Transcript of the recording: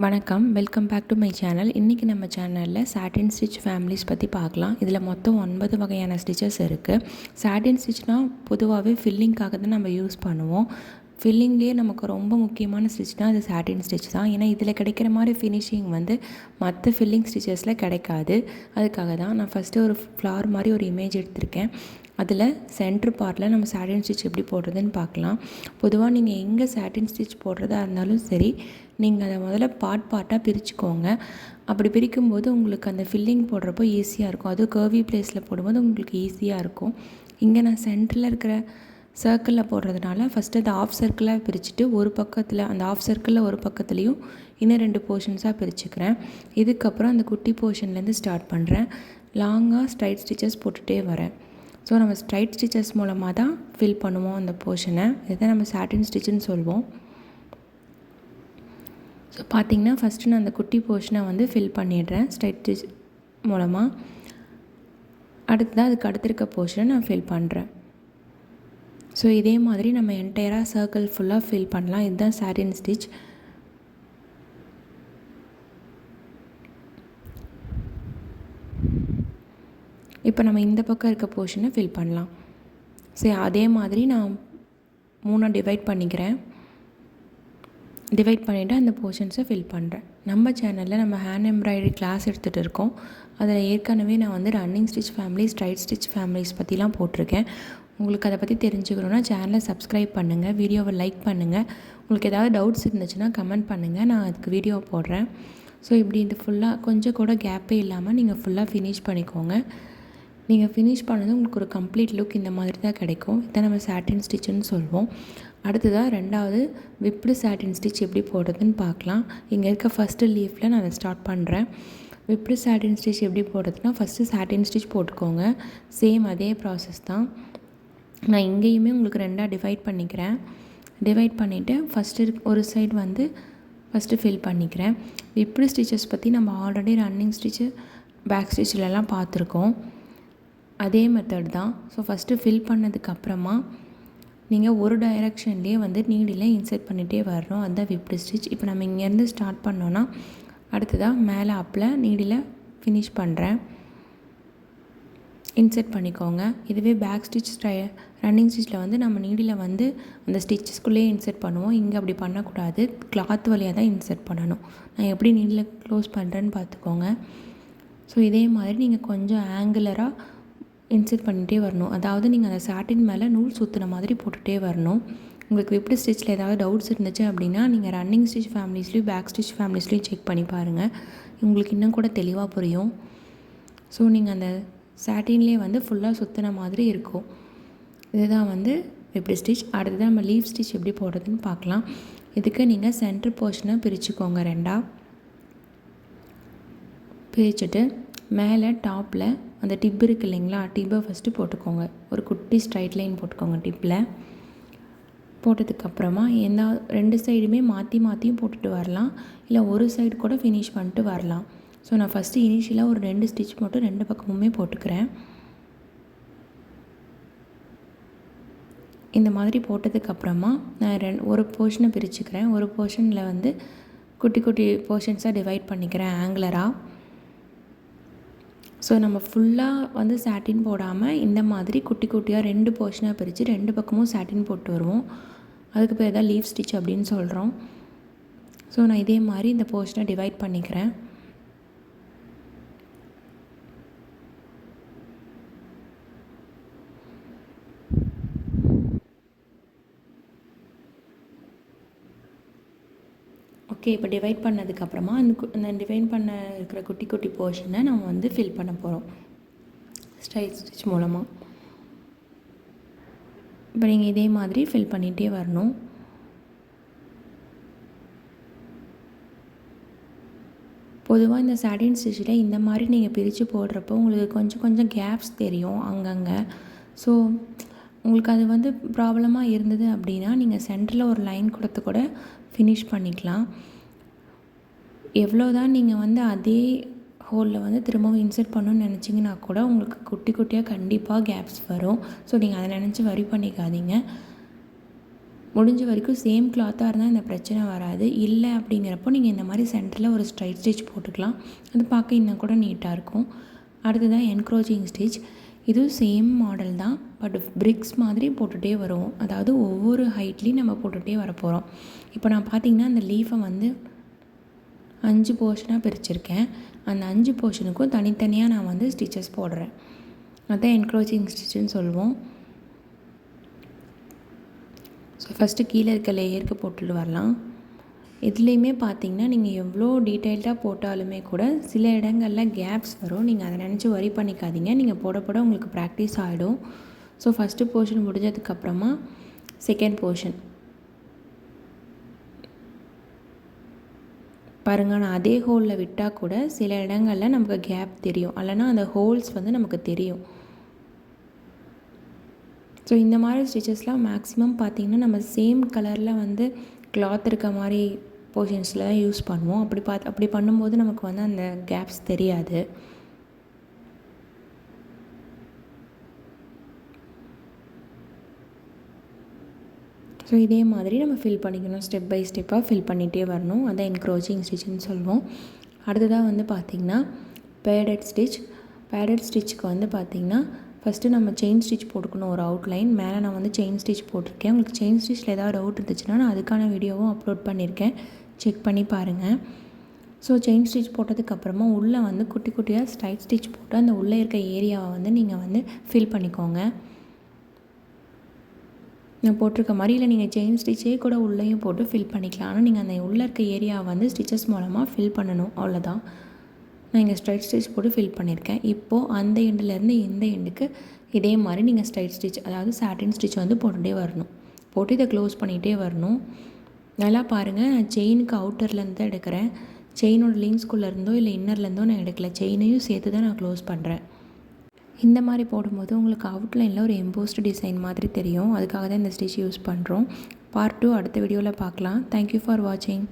வணக்கம், welcome back to my channel. இன்றைக்கி நம்ம சேனலில் சாட்டின் ஸ்டிச் ஃபேமிலிஸ் பற்றி பார்க்கலாம். இதில் மொத்தம் 9 வகையான ஸ்டிச்சஸ் இருக்குது. சாட்டின் ஸ்டிச்னால் பொதுவாகவே ஃபில்லிங்காக தான் நம்ம யூஸ் பண்ணுவோம். ஃபில்லிங்லேயே நமக்கு ரொம்ப முக்கியமான ஸ்டிச்னால் அது சாட்டின் ஸ்டிச் தான். ஏன்னா இதில் கிடைக்கிற மாதிரி ஃபினிஷிங் மற்ற ஃபில்லிங் ஸ்டிச்சஸில் கிடைக்காது. அதுக்காக தான் நான் ஃபஸ்ட்டு ஒரு ஃப்ளார் மாதிரி ஒரு இமேஜ் எடுத்திருக்கேன். அதில் சென்ட்ரு பார்ட்டில் நம்ம சாட்டின் ஸ்டிச் எப்படி போடுறதுன்னு பார்க்கலாம். பொதுவாக நீங்கள் எங்கே சாட்டின் ஸ்டிச் போடுறதா இருந்தாலும் சரி, நீங்கள் அதை முதல்ல பார்ட்டாக பிரிச்சுக்கோங்க. அப்படி பிரிக்கும்போது உங்களுக்கு அந்த ஃபில்லிங் போடுறப்போ ஈஸியாக இருக்கும். அதுவும் கர்வி பிளேஸில் போடும்போது உங்களுக்கு ஈஸியாக இருக்கும். இங்கே நான் சென்டரில் இருக்கிற சர்க்கிளில் போடுறதுனால ஃபஸ்ட்டு அதை ஆஃப் சர்க்கிளாக பிரிச்சுட்டு ஒரு பக்கத்தில் அந்த ஆஃப் சர்க்கிளில் ஒரு பக்கத்துலேயும் இன்னும் 2 போர்ஷன்ஸாக பிரிச்சுக்கிறேன். இதுக்கப்புறம் அந்த குட்டி போர்ஷன்லேருந்து ஸ்டார்ட் பண்ணுறேன். லாங்காக ஸ்ட்ரைட் ஸ்டிச்சஸ் போட்டுகிட்டே வரேன். ஸோ நம்ம ஸ்ட்ரைட் ஸ்டிச்சஸ் மூலமாக தான் ஃபில் பண்ணுவோம் அந்த போர்ஷனை. இதுதான் நம்ம சாட்டின் ஸ்டிச்சுன்னு சொல்வோம். ஸோ பார்த்திங்கன்னா ஃபஸ்ட்டு நான் அந்த குட்டி போர்ஷனை ஃபில் பண்ணிடுறேன் ஸ்ட்ரைட் ஸ்டிச் மூலமாக. அடுத்ததாக அதுக்கு அடுத்திருக்க போர்ஷனை நான் ஃபில் பண்ணுறேன். ஸோ இதே மாதிரி நம்ம என்டையராக சர்க்கிள் ஃபுல்லாக ஃபில் பண்ணலாம். இதுதான் சாட்டின் ஸ்டிச். இப்போ நம்ம இந்த பக்கம் இருக்க போர்ஷனை ஃபில் பண்ணலாம். சரி, அதே மாதிரி நான் 3 டிவைட் பண்ணிக்கிறேன். டிவைட் பண்ணிவிட்டு அந்த போர்ஷன்ஸை ஃபில் பண்ணுறேன். நம்ம சேனலில் நம்ம ஹேண்ட் எம்ப்ராய்டரி கிளாஸ் எடுத்துகிட்டு இருக்கோம். அதில் ஏற்கனவே நான் running stitch family, straight stitch families பற்றிலாம் போட்டிருக்கேன். உங்களுக்கு அதை பற்றி தெரிஞ்சுக்கணுன்னா சேனலை சப்ஸ்கிரைப் பண்ணுங்கள், வீடியோவை லைக் பண்ணுங்கள். உங்களுக்கு ஏதாவது டவுட்ஸ் இருந்துச்சுன்னா கமெண்ட் பண்ணுங்கள், நான் அதுக்கு வீடியோ போடுறேன். ஸோ இப்படி இது ஃபுல்லாக கொஞ்சம் கூட கேப்பே இல்லாமல் நீங்கள் ஃபுல்லாக ஃபினிஷ் பண்ணிக்கோங்க. நீங்கள் ஃபினிஷ் பண்ணது உங்களுக்கு ஒரு கம்ப்ளீட் லுக் இந்த மாதிரி தான் கிடைக்கும். இதை நம்ம சாட்டின் ஸ்டிச்சுன்னு சொல்வோம். அடுத்ததாக 2வது விப்டு சாட்டின் ஸ்டிச் எப்படி போடுறதுன்னு பார்க்கலாம். இங்கே இருக்க ஃபஸ்ட்டு லீஃபில் நான் அதை ஸ்டார்ட் பண்ணுறேன். விப்டு சாட்டின் ஸ்டிச் எப்படி போடுறதுன்னா ஃபஸ்ட்டு சாட்டின் ஸ்டிச் போட்டுக்கோங்க. சேம் அதே ப்ராசஸ் தான். நான் இங்கேயுமே உங்களுக்கு 2ஆக டிவைட் பண்ணிக்கிறேன். டிவைட் பண்ணிவிட்டு ஃபஸ்ட்டு ஒரு சைடு ஃபஸ்ட்டு ஃபில் பண்ணிக்கிறேன். விப்டு ஸ்டிச்சஸ் பற்றி நம்ம ஆல்ரெடி ரன்னிங் ஸ்டிச்சு, பேக் ஸ்டிச்சிலலாம் பார்த்துருக்கோம். அதே மெத்தட் தான். ஸோ ஃபஸ்ட்டு ஃபில் பண்ணதுக்கப்புறமா நீங்கள் ஒரு டைரெக்ஷன்லேயே நீடில் இன்சர்ட் பண்ணிகிட்டே வரணும். அதுதான் விப்டு ஸ்டிச். இப்போ நம்ம இங்கேருந்து ஸ்டார்ட் பண்ணோன்னா அடுத்ததாக மேலே அப்பில் நீடில் ஃபினிஷ் பண்ணுறேன். இன்சர்ட் பண்ணிக்கோங்க. இதுவே பேக் ஸ்டிச் ரன்னிங் ஸ்டிச்சில் நம்ம நீடில் அந்த ஸ்டிச்சஸ்குள்ளேயே இன்சர்ட் பண்ணுவோம். இங்கே அப்படி பண்ணக்கூடாது, கிளாத் வழியாக தான் இன்சர்ட் பண்ணணும். நான் எப்படி நீடில் க்ளோஸ் பண்ணுறேன்னு பார்த்துக்கோங்க. ஸோ இதே மாதிரி நீங்கள் கொஞ்சம் ஆங்குலராக இன்சர்ட் பண்ணிகிட்டே வரணும். அதாவது நீங்கள் அந்த சாட்டின் மேலே நூல் சுற்றுன மாதிரி போட்டுகிட்டே வரணும். உங்களுக்கு விப்டு ஸ்டிச்சில் ஏதாவது டவுட்ஸ் இருந்துச்சு அப்படின்னா நீங்கள் ரன்னிங் ஸ்டிச் ஃபேமிலிஸ்லேயும் பேக் ஸ்டிச் ஃபேமிலிஸ்லேயும் செக் பண்ணி பாருங்கள். உங்களுக்கு இன்னும் கூட தெளிவாக புரியும். ஸோ நீங்கள் அந்த சாட்டின்லேயே ஃபுல்லாக சுற்றின மாதிரி இருக்கும். இதுதான் விப்டு ஸ்டிச். அடுத்தது நம்ம லீஃப் ஸ்டிச் எப்படி போடுறதுன்னு பார்க்கலாம். இதுக்கு நீங்கள் சென்டர் போர்ஷனை பிரிச்சுக்கோங்க. 2ஆக பிரிச்சுட்டு மேலே டாப்பில் அந்த டிப் இருக்குது இல்லைங்களா, டிப்பை ஃபஸ்ட்டு போட்டுக்கோங்க. ஒரு குட்டி ஸ்ட்ரைட் லைன் போட்டுக்கோங்க டிப்பில். போட்டதுக்கப்புறமா 2 சைடுமே மாற்றியும் போட்டுட்டு வரலாம், இல்லை ஒரு சைடு கூட ஃபினிஷ் பண்ணிட்டு வரலாம். ஸோ நான் ஃபஸ்ட்டு இனிஷியலாக ஒரு 2 ஸ்டிச் மட்டும் 2 பக்கமுமே போட்டுக்கிறேன். இந்த மாதிரி போட்டதுக்கப்புறமா நான் ஒரு போர்ஷனை பிரிச்சுக்கிறேன். ஒரு போர்ஷனில் குட்டி குட்டி போர்ஷன்ஸாக டிவைட் பண்ணிக்கிறேன் ஆங்குலராக. ஸோ நம்ம ஃபுல்லாக சாட்டின் போடாமல் இந்த மாதிரி குட்டி குட்டியாக 2 போர்ஷனாக பிரித்து 2 பக்கமும் சாட்டின் போட்டு வருவோம். அதுக்கு பேர் தான் லீஃப் ஸ்டிச் அப்படின்னு சொல்கிறோம். ஸோ நான் இதே மாதிரி இந்த போர்ஷனை டிவைட் பண்ணிக்கிறேன். ஓகே, இப்போ டிவைட் பண்ணதுக்கப்புறமா அந்த டிவைட் பண்ண இருக்கிற குட்டி குட்டி போர்ஷனை நம்ம ஃபில் பண்ண போகிறோம் ஸ்ட்ரைட் ஸ்டிச் மூலமாக. இப்போ நீங்கள் இதே மாதிரி ஃபில் பண்ணிகிட்டே வரணும். பொதுவாக இந்த சாட்டின் ஸ்டிச்சில் இந்த மாதிரி நீங்கள் பிரித்து போடுறப்போ உங்களுக்கு கொஞ்சம் கொஞ்சம் கேப்ஸ் தெரியும் அங்கங்கே. ஸோ உங்களுக்கு அது ப்ராப்ளமாக இருந்தது அப்படின்னா நீங்கள் சென்டரில் ஒரு லைன் கொடுத்து கூட ஃபினிஷ் பண்ணிக்கலாம். எவ்வளோ தான் நீங்கள் அதே ஹோலில் திரும்பவும் இன்சர்ட் பண்ணணும்னு நினச்சிங்கன்னா கூட உங்களுக்கு குட்டி குட்டியாக கண்டிப்பாக கேப்ஸ் வரும். ஸோ நீங்கள் அதை நினச்சி வரி பண்ணிக்காதீங்க. முடிஞ்ச வரைக்கும் சேம் கிளாத்தாக இருந்தால் இந்த பிரச்சனை வராது. இல்லை அப்படிங்கிறப்போ நீங்கள் இந்த மாதிரி சென்டரில் ஒரு ஸ்ட்ரைட் ஸ்டிச் போட்டுக்கலாம். அது பார்க்க இன்னும் கூட நீட்டாக இருக்கும். அடுத்ததான் என்க்ரோச்சிங் ஸ்டிச். இதுவும் சேம் மாடல் தான், பட் பிரிக்ஸ் மாதிரி போட்டுகிட்டே வருவோம். அதாவது ஒவ்வொரு ஹைட்லேயும் நம்ம போட்டுகிட்டே வர போகிறோம். இப்போ நான் பார்த்திங்கன்னா அந்த லீஃபை வந்து 5 போர்ஷனாக பிரிச்சுருக்கேன். அந்த 5 போர்ஷனுக்கும் தனித்தனியாக நான் வந்து ஸ்டிச்சஸ் போடுறேன். அதுதான் என்க்ரோச்சிங் ஸ்டிச்சுன்னு சொல்லுவோம். ஸோ ஃபஸ்ட்டு கீழே இருக்க லேயருக்கு போட்டுட்டு வரலாம். இதுலேயுமே பார்த்திங்கன்னா நீங்கள் எவ்வளோ டீட்டெயில்டாக போட்டாலுமே கூட சில இடங்களில் கேப்ஸ் வரும். நீங்கள் அதை நினச்சி வரி பண்ணிக்காதீங்க. நீங்கள் போட போட உங்களுக்கு ப்ராக்டிஸ் ஆகிடும். ஸோ ஃபஸ்ட்டு போர்ஷன் முடிஞ்சதுக்கப்புறமா செகண்ட் போர்ஷன் பாருங்கள். நான் அதே ஹோலில் விட்டால் கூட சில இடங்களில் நமக்கு கேப் தெரியும், இல்லைனா அந்த ஹோல்ஸ் வந்து நமக்கு தெரியும். ஸோ இந்த மாதிரி ஸ்டிச்சஸ்லாம் மேக்ஸிமம் பார்த்திங்கன்னா நம்ம சேம் கலரில் வந்து கிளாத் இருக்க மாதிரி போர்ஷன்ஸில் தான் யூஸ் பண்ணுவோம். அப்படி பண்ணும்போது நமக்கு வந்து அந்த கேப்ஸ் தெரியாது. ஸோ இதே மாதிரி நம்ம ஃபில் பண்ணிக்கணும். ஸ்டெப் பை ஸ்டெப்பாக ஃபில் பண்ணிகிட்டே வரணும். அதான் என்க்ரோச்சிங் ஸ்டிச்சுன்னு சொல்லுவோம். அடுத்ததாக வந்து பார்த்திங்கன்னா பேடட் ஸ்டிச். பேடட் ஸ்டிச்சுக்கு வந்து பார்த்திங்கன்னா ஃபஸ்ட்டு நம்ம செயின் ஸ்டிச் போட்டுக்கணும். ஒரு அவுட்லைன் மேலே நான் வந்து செயின் ஸ்டிச் போட்டிருக்கேன். உங்களுக்கு செயின் ஸ்டிச்சில் ஏதாவது டவுட் இருந்துச்சுன்னா நான் அதுக்கான வீடியோவும் அப்லோட் பண்ணியிருக்கேன், செக் பண்ணி பாருங்கள். ஸோ செயின் ஸ்டிச் போட்டதுக்கப்புறமா உள்ளே வந்து குட்டி குட்டியாக ஸ்ட்ரைட் ஸ்டிச் போட்டு அந்த உள்ளே இருக்க ஏரியாவை வந்து நீங்கள் வந்து ஃபில் பண்ணிக்கோங்க. நான் போட்டிருக்க மாதிரி இல்லை நீங்கள் செயின் ஸ்டிச்சே கூட உள்ளேயும் போட்டு ஃபில் பண்ணிக்கலாம். ஆனால் நீங்கள் அந்த உள்ளே இருக்க ஏரியாவை வந்து ஸ்டிச்சஸ் மூலமாக ஃபில் பண்ணணும், அவ்வளோதான். நான் இங்கே ஸ்ட்ரைட் ஸ்டிச் போட்டு ஃபில் பண்ணியிருக்கேன். இப்போது அந்த எண்டுலேருந்து இந்த எண்டுக்கு இதே மாதிரி நீங்கள் ஸ்ட்ரைட் ஸ்டிச், அதாவது சாட்டின் ஸ்டிச் வந்து போட்டுகிட்டே வரணும். போட்டு இதை க்ளோஸ் பண்ணிகிட்டே வரணும். நல்லா பாருங்கள், நான் செயினுக்கு அவுட்டர்லேருந்து தான் எடுக்கிறேன். செயினோட லிங்க்ஸ்குள்ளேருந்தோ இல்லை இன்னர்லேருந்தோ நான் எடுக்கல, செயினையும் சேர்த்து தான் நான் க்ளோஸ் பண்ணுறேன். இந்த மாதிரி போடும்போது உங்களுக்கு அவுட்லைனில் ஒரு எம்போஸ்டு டிசைன் மாதிரி தெரியும். அதுக்காக தான் இந்த ஸ்டிச் யூஸ் பண்ணுறோம். பார்ட் 2 அடுத்த வீடியோவில் பார்க்கலாம். தேங்க்யூ ஃபார் வாட்சிங்.